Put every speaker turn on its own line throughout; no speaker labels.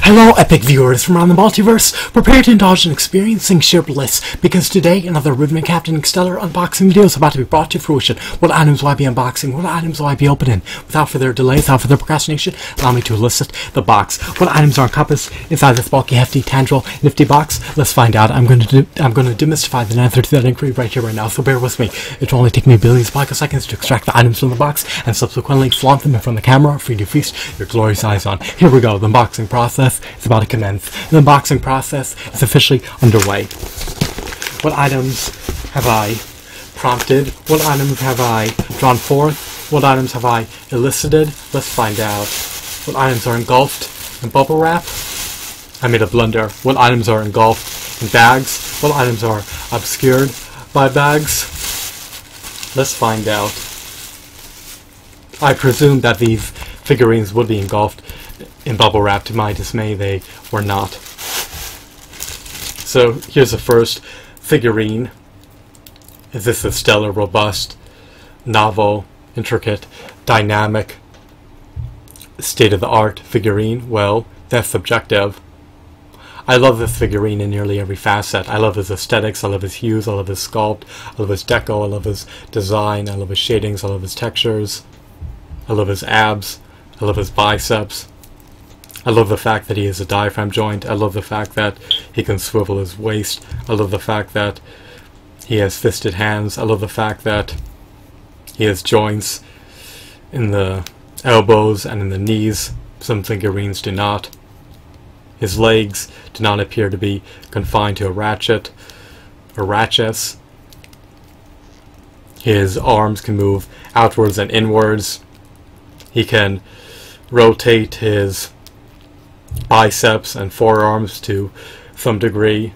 Hello, epic viewers from around the multiverse. Prepare to indulge in experiencing sheer bliss, because today another Rhythmic Captain Stellar unboxing video is about to be brought to fruition. What items will I be unboxing? What items will I be opening? Without further delay, without further procrastination, allow me to elicit the box. What items are encompassed inside this bulky, hefty, tangible, nifty box? Let's find out. I'm going to demystify the answer to that inquiry right here, right now. So bear with me. It will only take me billions of picoseconds to extract the items from the box and subsequently flaunt them in front of the camera for you to feast your glorious eyes on. Here we go. The unboxing process is about to commence. The unboxing process is officially underway. What items have I prompted? What items have I drawn forth? What items have I elicited? Let's find out. What items are engulfed in bubble wrap? I made a blunder. What items are engulfed in bags? What items are obscured by bags? Let's find out. I presume that these figurines would be engulfed in bubble wrap. To my dismay, they were not. So here's the first figurine. Is this a stellar, robust, novel, intricate, dynamic, state-of-the-art figurine? Well, that's subjective. I love this figurine in nearly every facet. I love his aesthetics, I love his hues, I love his sculpt, I love his deco, I love his design, I love his shadings, I love his textures, I love his abs, I love his biceps. I love the fact that he has a diaphragm joint. I love the fact that he can swivel his waist. I love the fact that he has fisted hands. I love the fact that he has joints in the elbows and in the knees. Some figurines do not. His legs do not appear to be confined to a ratchet or ratchets. His arms can move outwards and inwards. He can rotate his biceps and forearms to some degree.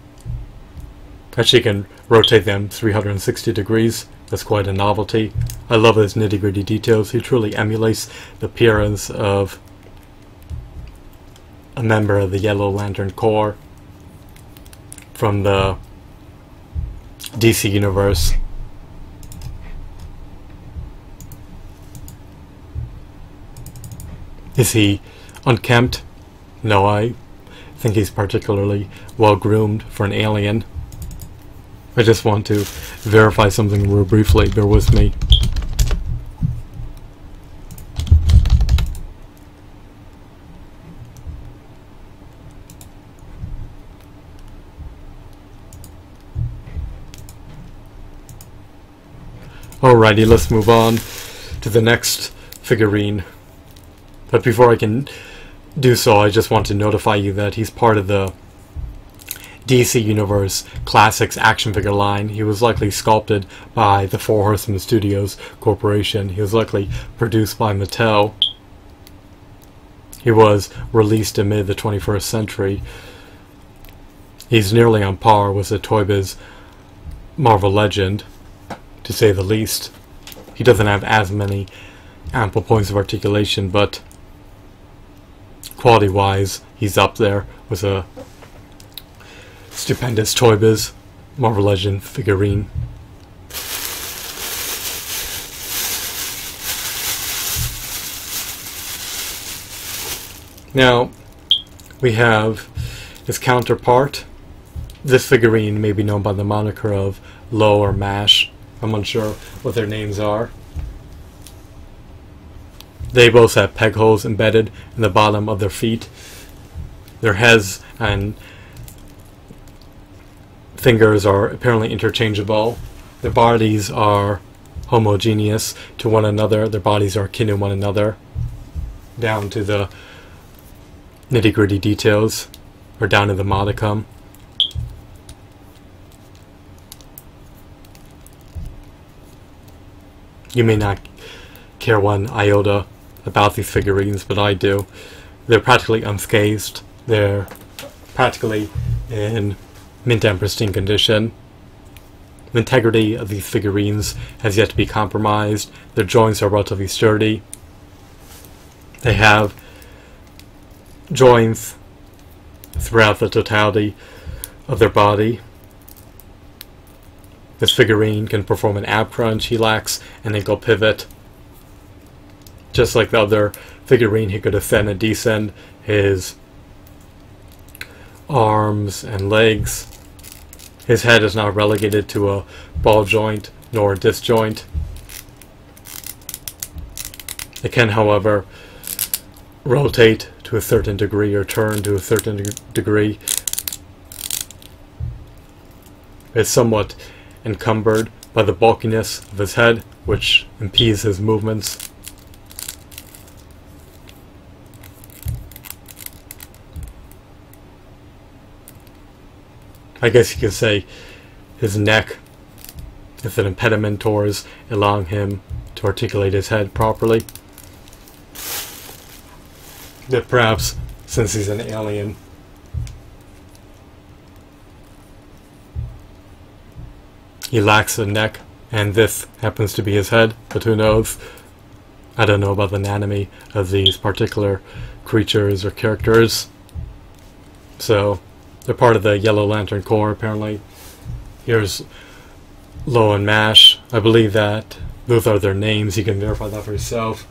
Actually, can rotate them 360 degrees. That's quite a novelty. I love his nitty-gritty details. He truly emulates the appearance of a member of the Yellow Lantern Corps from the DC universe. Is he unkempt? No, I think he's particularly well groomed for an alien. I just want to verify something real briefly. Bear with me. Alrighty, let's move on to the next figurine. But before I can do so, I just want to notify you that he's part of the DC Universe Classics action figure line. He was likely sculpted by the Four Horsemen Studios Corporation. He was likely produced by Mattel. He was released in mid the 21st century. He's nearly on par with the Toy Biz Marvel Legend, to say the least. He doesn't have as many ample points of articulation, but quality-wise, he's up there with a stupendous Toy Biz Marvel Legend figurine. Now, we have his counterpart. This figurine may be known by the moniker of Low or Mash. I'm unsure what their names are. They both have peg holes embedded in the bottom of their feet. Their heads and fingers are apparently interchangeable. Their bodies are homogeneous to one another. Their bodies are akin to one another, down to the nitty-gritty details, or down to the modicum. You may not care one iota about these figurines, but I do. They're practically unscathed. They're practically in mint and pristine condition. The integrity of these figurines has yet to be compromised. Their joints are relatively sturdy. They have joints throughout the totality of their body. This figurine can perform an ab crunch. He lacks an ankle pivot. Just like the other figurine, he could ascend and descend his arms and legs. His head is not relegated to a ball joint nor a disc joint. It can, however, rotate to a certain degree or turn to a certain degree. It's somewhat encumbered by the bulkiness of his head, which impedes his movements. I guess you could say his neck is an impediment towards allowing him to articulate his head properly. But perhaps, since he's an alien, he lacks a neck, and this happens to be his head, but who knows? I don't know about the anatomy of these particular creatures or characters. So, they're part of the Yellow Lantern Corps, apparently. Here's Lo and Mash. I believe that those are their names. You can verify that for yourself.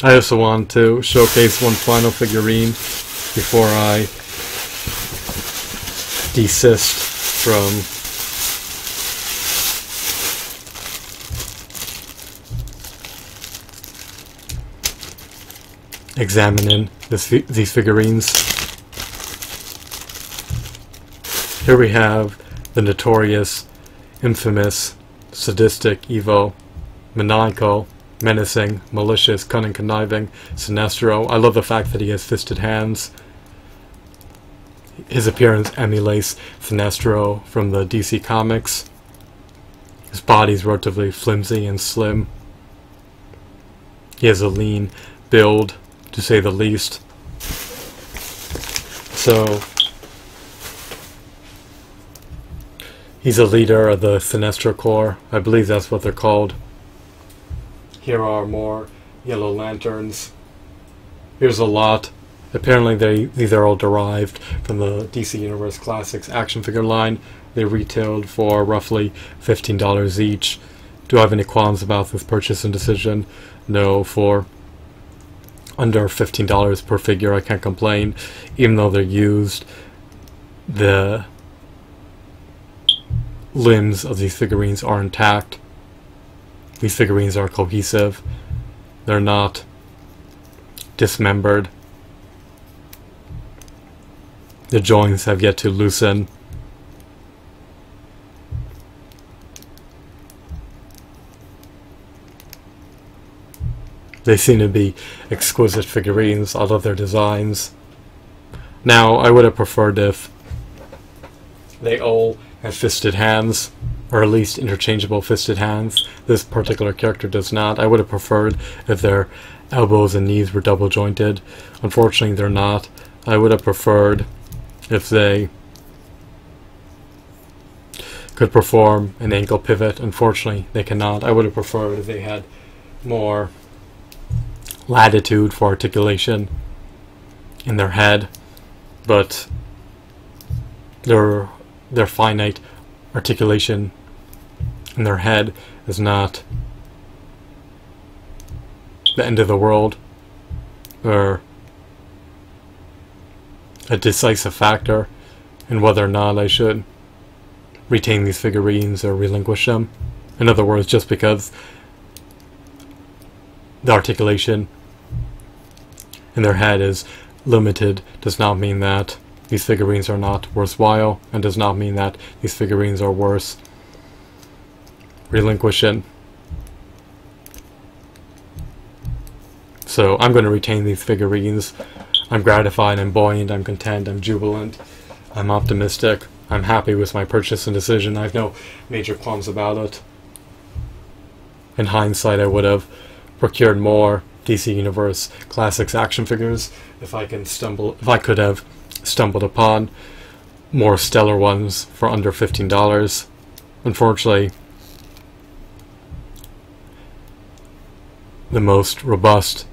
I also want to showcase one final figurine before I desist from examining these figurines. Here we have the notorious, infamous, sadistic, evil, maniacal, menacing, malicious, cunning, conniving Sinestro. I love the fact that he has fisted hands. His appearance emulates Sinestro from the DC Comics. His body is relatively flimsy and slim. He has a lean build, to say the least. So, he's a leader of the Sinestro Corps. I believe that's what they're called. Here are more Yellow Lanterns. Here's a lot. Apparently these are all derived from the DC Universe Classics action figure line. They retailed for roughly $15 each. Do I have any qualms about this purchase and decision? No, for under $15 per figure I can't complain. Even though they're used, the limbs of these figurines are intact. These figurines are cohesive. They're not dismembered. The joints have yet to loosen. They seem to be exquisite figurines. I love their designs. Now, I would have preferred if they all had fisted hands, or at least interchangeable fisted hands. This particular character does not. I would have preferred if their elbows and knees were double jointed. Unfortunately, they're not. I would have preferred if they could perform an ankle pivot. Unfortunately, they cannot. I would have preferred if they had more latitude for articulation in their head, but their finite articulation in their head is not the end of the world or a decisive factor in whether or not I should retain these figurines or relinquish them. In other words, just because the articulation in their head is limited does not mean that these figurines are not worthwhile, and does not mean that these figurines are worth relinquishing. So I'm going to retain these figurines. I'm gratified, I'm buoyant, I'm content, I'm jubilant, I'm optimistic, I'm happy with my purchase and decision. I have no major qualms about it. In hindsight, I would have procured more DC Universe Classics action figures if I could have stumbled upon more stellar ones for under $15. Unfortunately, the most robust,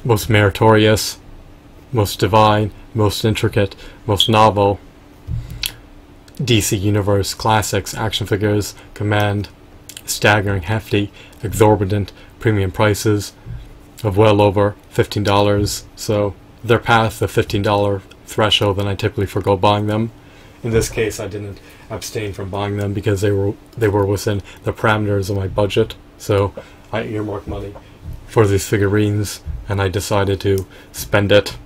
most meritorious, most divine, most intricate, most novel DC Universe Classics action figures command staggering, hefty, exorbitant premium prices of well over $15. So they're past the $15 threshold, then I typically forgo buying them. In this case, I didn't abstain from buying them because they were within the parameters of my budget. So I earmarked money for these figurines, and I decided to spend it.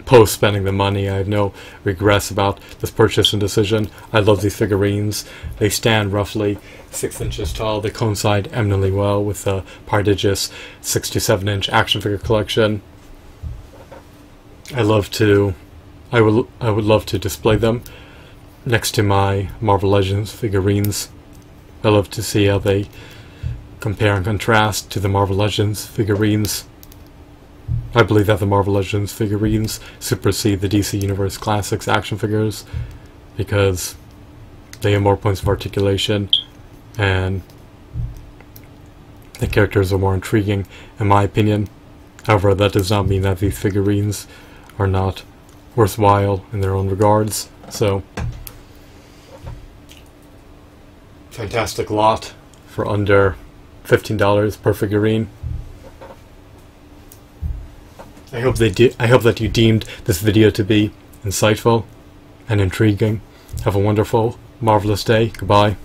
Post spending the money, I have no regrets about this purchase and decision. I love these figurines. They stand roughly 6 inches tall. They coincide eminently well with the prodigious 6 to 7 inch action figure collection. I would love to display them next to my Marvel Legends figurines. I love to see how they compare and contrast to the Marvel Legends figurines. I believe that the Marvel Legends figurines supersede the DC Universe Classics action figures because they have more points of articulation and the characters are more intriguing, in my opinion. However, that does not mean that these figurines are not worthwhile in their own regards. So, fantastic lot for under $15 per figurine. I hope that you deemed this video to be insightful and intriguing. Have a wonderful, marvelous day. Goodbye.